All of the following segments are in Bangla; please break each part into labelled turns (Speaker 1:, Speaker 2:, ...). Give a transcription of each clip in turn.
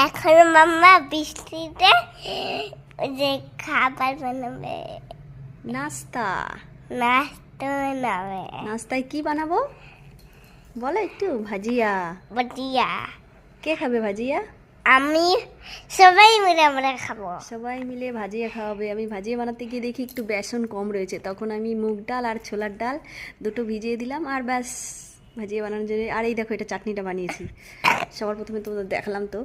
Speaker 1: এখন মাম্মা বৃষ্টিতে যে খাবার বানাবে,
Speaker 2: নাস্তা।
Speaker 1: নাস্তা বানাবে,
Speaker 2: নাস্তায় কি বানাবো বলো একটু? ভাজিয়া।
Speaker 1: বাজিয়া।
Speaker 2: কে খাবে ভাজিয়া?
Speaker 1: আমি, সবাই মিলে আমরা খাবো।
Speaker 2: সবাই মিলে ভাজিয়া খাওয়াবে। আমি ভাজিয়া বানাতে গিয়ে দেখি একটু বেসন কম রয়েছে, তখন আমি মুগ ডাল আর ছোলার ডাল দুটো ভিজিয়ে দিলাম, আর ব্যাস ভাজিয়া বানানোর জন্য। আর এই দেখো, এটা চাটনিটা বানিয়েছি। সবার প্রথমে তোমাদের দেখালাম তো।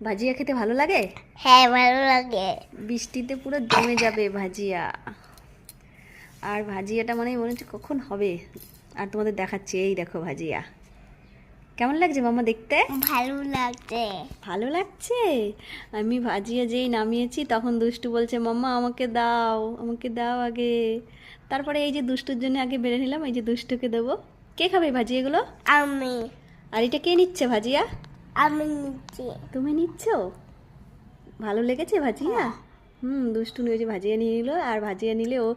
Speaker 2: ভাজিয়া খেতে ভালো লাগে?
Speaker 1: হ্যাঁ, ভালো লাগে।
Speaker 2: বৃষ্টিতে পুরো জমে যাবে ভাজিয়া। আর ভাজিয়াটা মানে মনে হচ্ছে কখন হবে। আর তোমাদের দেখাচ্ছি, এই দেখো ভাজিয়া। কেমন লাগছে মাম্মা দেখতে?
Speaker 1: ভালো লাগছে।
Speaker 2: ভালো লাগছে। আমি ভাজিয়া যেই নামিয়েছি তখন দুষ্টু বলছে, মাম্মা আমাকে দাও, আমাকে দাও আগে। তারপরে এই যে দুষ্টুর জন্য আগে বেড়ে নিলাম, এই যে দুষ্টুকে দেবো। কে খাবে ভাজিয়াগুলো?
Speaker 1: আমি,
Speaker 2: আর এটা কে নিচ্ছে ভাজিয়া?
Speaker 1: আমি নিচ্ছি।
Speaker 2: তুমি নিচ্ছ? ভালো লেগেছে ভাজিয়া? দুষ্টু নিয়ে যে ভাজিয়া নিয়ে নিল। আর ভাজিয়া নিলে ও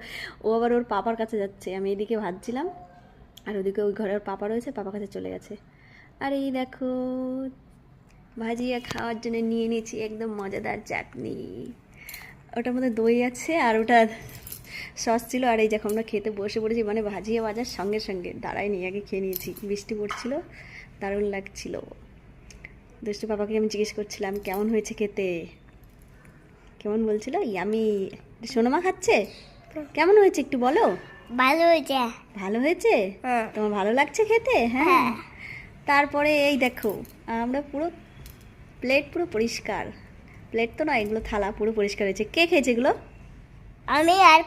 Speaker 2: ও আবার ওর পাপার কাছে যাচ্ছে। আমি এদিকে ভাজছিলাম, আর ওদিকে ওই ঘরে ওর পাপা রয়েছে, পাপার কাছে চলে গেছে। আর এই দেখো, ভাজিয়া খাওয়ার জন্য নিয়ে নিয়েছি একদম মজাদার চাটনি। ওটার মধ্যে দই আছে, আর ওটা সস ছিল। আর এই দেখো আমরা খেতে বসে পড়েছি, মানে ভাজিয়া বাজার সঙ্গে সঙ্গে দাঁড়াই নিয়ে আগে খেয়ে নিয়েছি। বৃষ্টি পড়ছিল, দারুণ লাগছিল। দুষ্টু পাপাকে আমি জিজ্ঞেস করছিলাম কেমন হয়েছে খেতে, কেমন বলছিল ইয়ামি। সোনামা খাচ্ছে, কেমন হয়েছে একটু বলো?
Speaker 1: ভালো হয়েছে।
Speaker 2: ভালো হয়েছে?
Speaker 1: হ্যাঁ।
Speaker 2: তোমার ভালো লাগছে খেতে? হ্যাঁ। তারপরে এই দেখো, আমরা পুরো প্লেট পুরো পরিষ্কার। প্লেট তো নয়, এগুলো থালা পুরো পরিষ্কার হয়েছে। কে খেয়েছে এগুলো?
Speaker 1: আমি আর